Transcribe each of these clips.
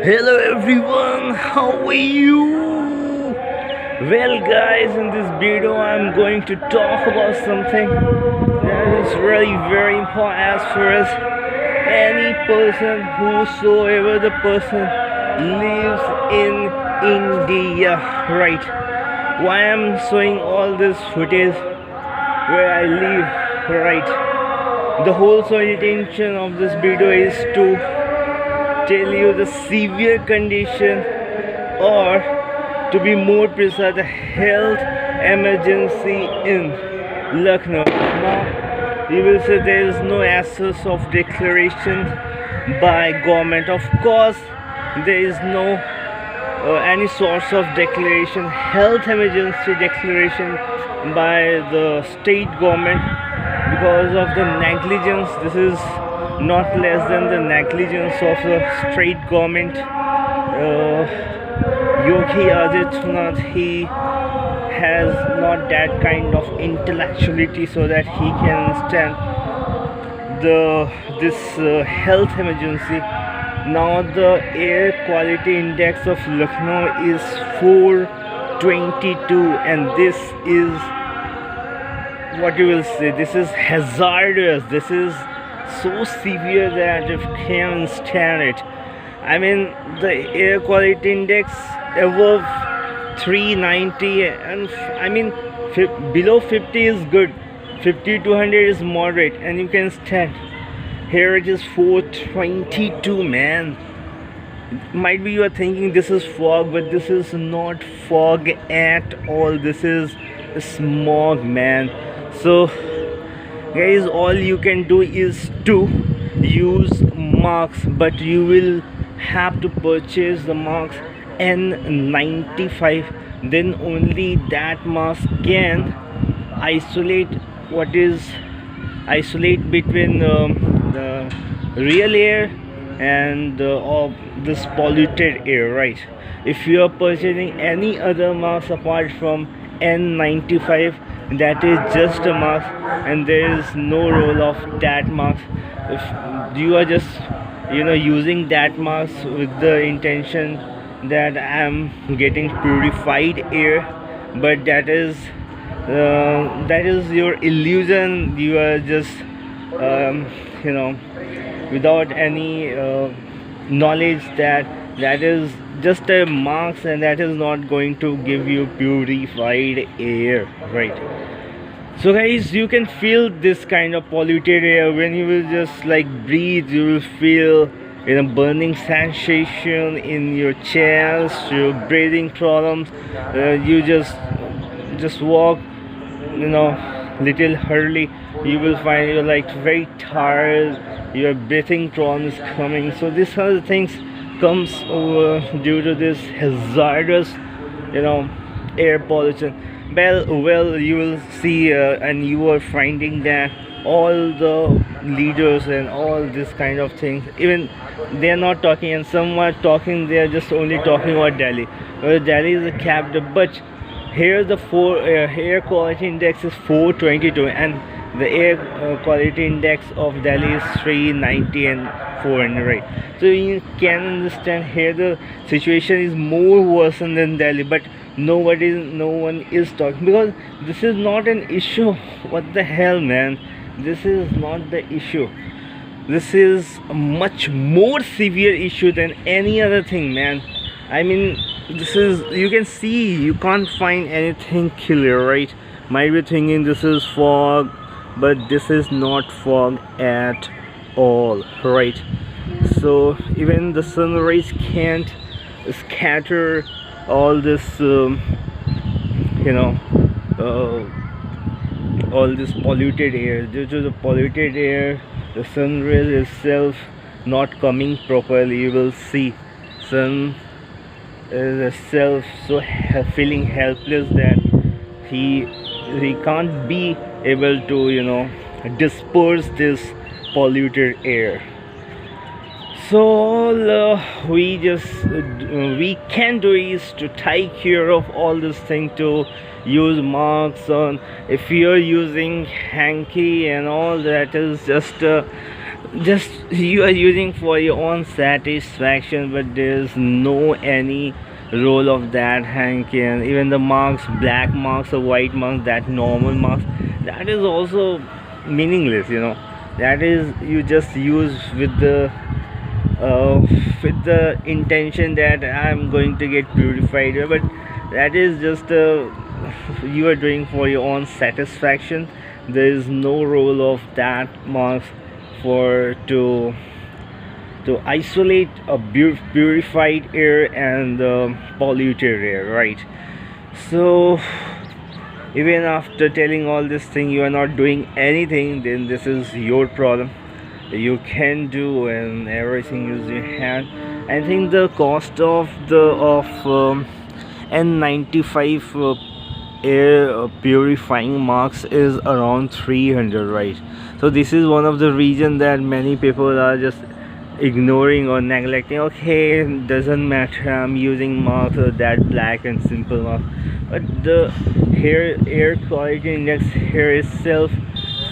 Hello everyone, how are you? Well guys, in this video I'm going to talk about something that is really very important as far as any person, whosoever the person lives in India, right? Why I'm showing all this footage where I live, right? The whole sole intention of this video is to tell you the severe condition, or to be more precise, the health emergency in Lucknow. Now you will say there is no access of declaration by government. Of course there is no any source of declaration, health emergency declaration by the state government, because of the negligence. This is not less than the negligence of the state government. Yogi Adityanath, he has not that kind of intellectuality so that he can stand this health emergency. Now the air quality index of Lucknow is 422, and this is what you will say, this is hazardous. This is so severe that you can't stand it. I mean, the air quality index above 390, and I mean below 50 is good, 50 to 100 is moderate, and you can stand. Here it is 422, man. Might be you are thinking this is fog, but this is not fog at all. This is smog, man. So guys, all you can do is to use masks, but you will have to purchase the mask N95. Then only that mask can isolate between the real air and of this polluted air, right? If you are purchasing any other mask apart from N95, that is just a mask, and there is no role of that mask. If you are just using that mask with the intention that I am getting purified air, but that is your illusion. You are just without any knowledge that is just a mask, and that is not going to give you purified air, right? So guys, you can feel this kind of polluted air when you will just like breathe. You will feel burning sensation in your chest, your breathing problems. You just walk little early, you will find you're like very tired, your breathing problems coming. So these are the things comes over due to this hazardous air pollution. Well, you will see and you are finding that all the leaders and all this kind of things, even they are not talking, and some are talking, they are just only talking about Delhi. Delhi is a capital, but here the air quality index is 422, and the air quality index of Delhi is 390 and 400, right? So you can understand here the situation is more worse than Delhi, but no one is talking, because this is not an issue. What the hell, man? This is not the issue. This is a much more severe issue than any other thing, man. I mean, this is, you can see, you can't find anything clear, right? Might be thinking this is fog, but this is not fog at all, right? So even the sun rays can't scatter all this all this polluted air. Due to the polluted air, the sun rays itself not coming properly. You will see sun itself so feeling helpless that he can't be able to disperse this polluted air. So all we can do is to take care of all this thing, to use masks on. If you're using hanky and all, that is just just you are using for your own satisfaction, but there's no any role of that Hankin. Even the marks, black marks or white marks, that normal marks, that is also meaningless, that is you just use uh, with the intention that I'm going to get purified, but that is just you are doing for your own satisfaction. There is no role of that marks for to isolate a purified air and polluted air, right? So even after telling all this thing, you are not doing anything, then this is your problem. You can do and everything is in hand. I think the cost of the of N95 air purifying marks is around 300, right? So this is one of the reason that many people are just ignoring or neglecting. Okay, doesn't matter, I'm using marks or that black and simple marks, but the air quality index here itself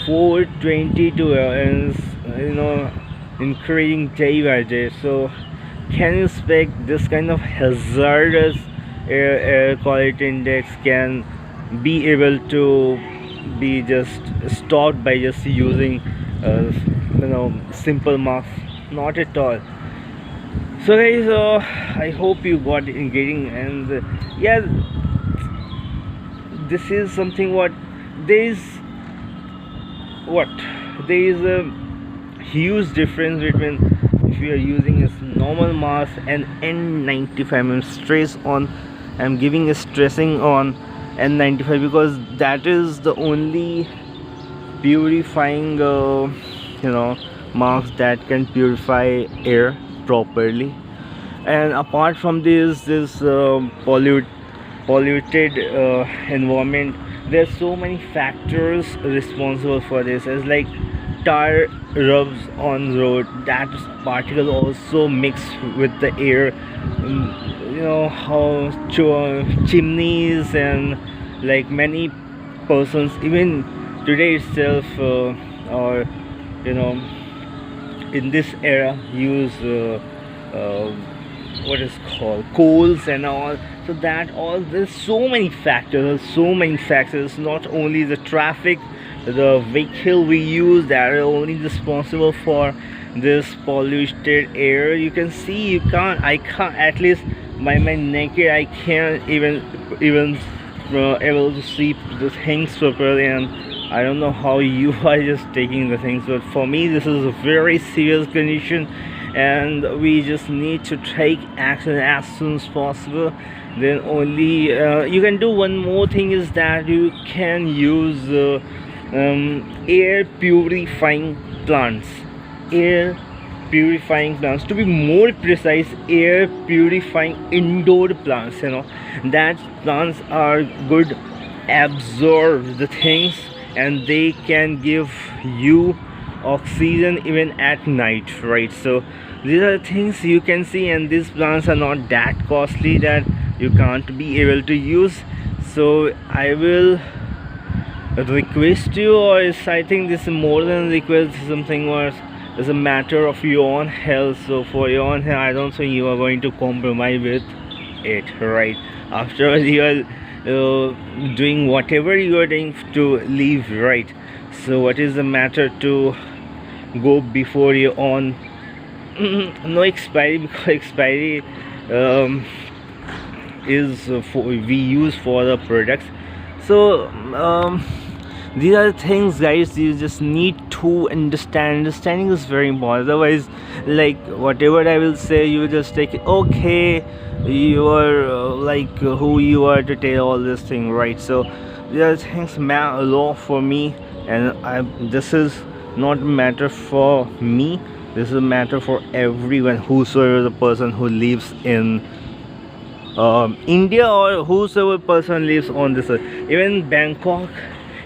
422, and increasing day by day. So can you expect this kind of hazardous air quality index can be able to be just stopped by just using simple marks? Not at all. So guys, I hope you got in getting, and yeah, this is something what there is what there is a huge difference between if you are using a normal mask and N95. I'm giving a stressing on N95 because that is the only purifying marks that can purify air properly. And apart from this polluted environment, there's so many factors responsible for this, as like tar rubs on road, that particle also mix with the air. How chimneys and like many persons even today itself or in this era use what is called coals and all. So that all, there's so many factors, not only the traffic, the vehicle we use, that are only responsible for this polluted air. You can see, I can't, at least by my naked I can't even able to see the things properly, and I don't know how you are just taking the things, but for me this is a very serious condition, and we just need to take action as soon as possible. Then only you can do one more thing, is that you can use air purifying plants. Air purifying plants, to be more precise, air purifying indoor plants. That plants are good absorb the things, and they can give you oxygen even at night, right? So these are the things you can see, and these plants are not that costly that you can't be able to use. So I will request you, or I think this is more than request, something was is a matter of your own health. So for your own health, I don't think you are going to compromise with it, right? After all, you are doing whatever you are doing to live, right? So what is the matter to go before your own no expiry, because expiry is we use for the products. So these are the things, guys, you just need to understand. Understanding is very important, otherwise like whatever I will say, you just take it, okay, you are who you are to tell all this thing, right? So these are things matter a lot for me, and this is not a matter for me, this is a matter for everyone, whosoever the person who lives in India, or whosoever person lives on this earth. Even Bangkok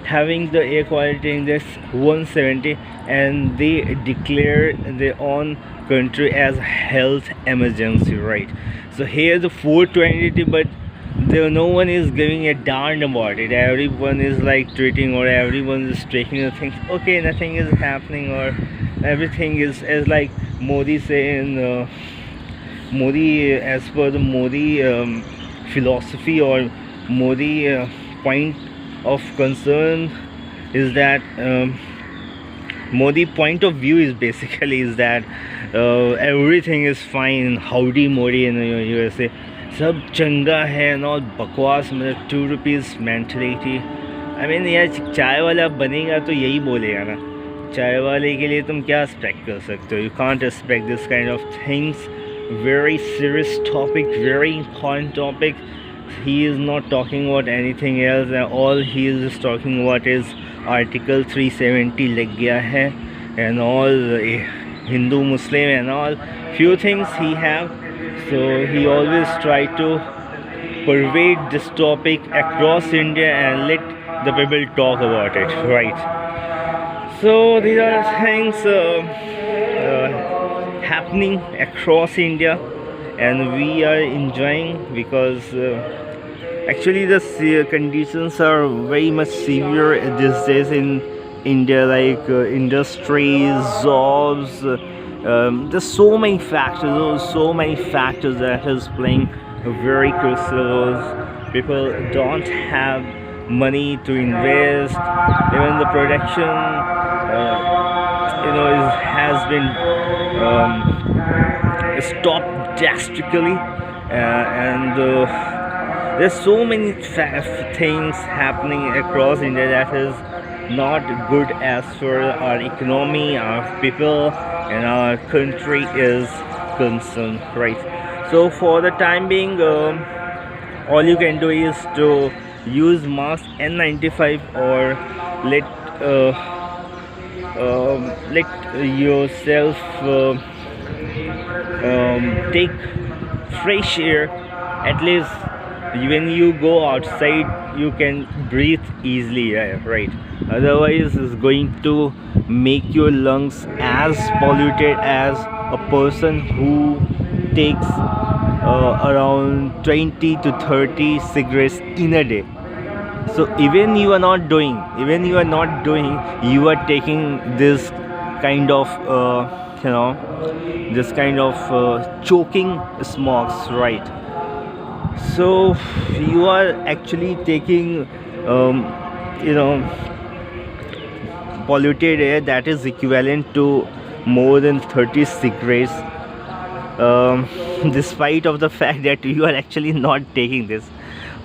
having the air quality index 170, and they declare their own country as health emergency, right? So here the 420, but there no one is giving a darn about it. Everyone is like treating, or everyone is taking the things, okay, nothing is happening, or everything is like Modi saying, Modi, as per the Modi philosophy or Modi point of concern, is that Modi point of view is basically is that everything is fine. Howdy Modi in the USA, सब चंगा है and all बकवास, मतलब ₹2 mentality. I mean यार, चाय वाला बनेगा तो यही बोलेगा ना. चाय वाले के लिए तुम क्या एक्सपेक्ट कर सकते हो? You can't expect this kind of things. Very serious topic, very important topic. He is not talking about anything else, and all he is just talking about is Article 370 lag gaya hai, and all Hindu, Muslim, and all few things he have. So he always try to pervade this topic across India and let the people talk about it, right? So these are things happening across India, and we are enjoying because actually the conditions are very much severe these days in India, like industries, jobs. There's so many factors that is playing a very crucial roles. People don't have money to invest. Even the production, has been stopped drastically, and there's so many things happening across India that is not good as far as our economy, our people, and our country is concerned, right? So for the time being, all you can do is to use mask N95, or let yourself take fresh air. At least when you go outside, you can breathe easily, right? Otherwise it's going to make your lungs as polluted as a person who takes around 20 to 30 cigarettes in a day. So even you are not doing, you are taking this kind of choking smokes, right? So you are actually taking polluted air that is equivalent to more than 30 cigarettes, despite of the fact that you are actually not taking this.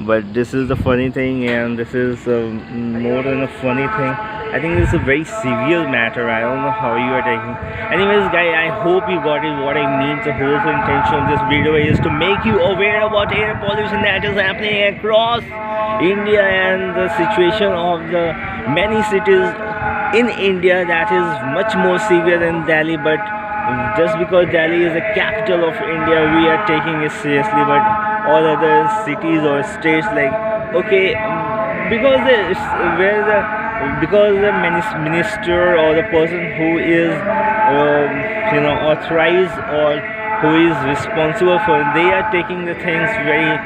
But this is the funny thing, and this is more than a funny thing. I think this is a very severe matter. I don't know how you are taking. Anyways, guys, I hope you got it. What I mean, the whole intention of this video is to make you aware about air pollution that is happening across India, and the situation of the many cities in India that is much more severe than Delhi. But just because Delhi is the capital of India, we are taking it seriously. But all other cities or states, like, okay, because the minister or the person who is authorized or who is responsible for it, they are taking the things very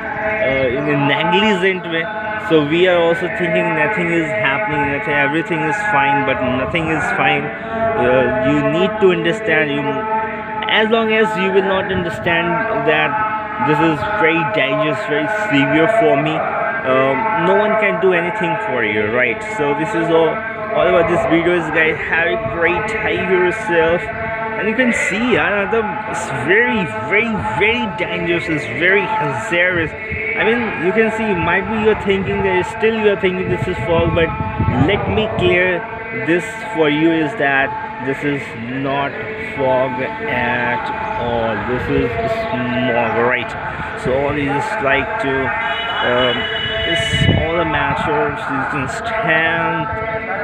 in a negligent way. So we are also thinking nothing is happening, everything is fine, but nothing is fine. You need to understand, as long as you will not understand that this is very dangerous, very severe for me, no one can do anything for you, right? So this is all about this videos, guys. Have a great time yourself. And you can see it's very, very, very dangerous. It's very hazardous. I mean, you can see, might be you're thinking this is fog, but let me clear this for you, is that this is not fog at all. This is smog, right? So all you just like to it's all the matters, you can stand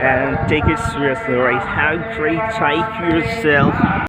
and take it seriously, right? Have a great time yourself.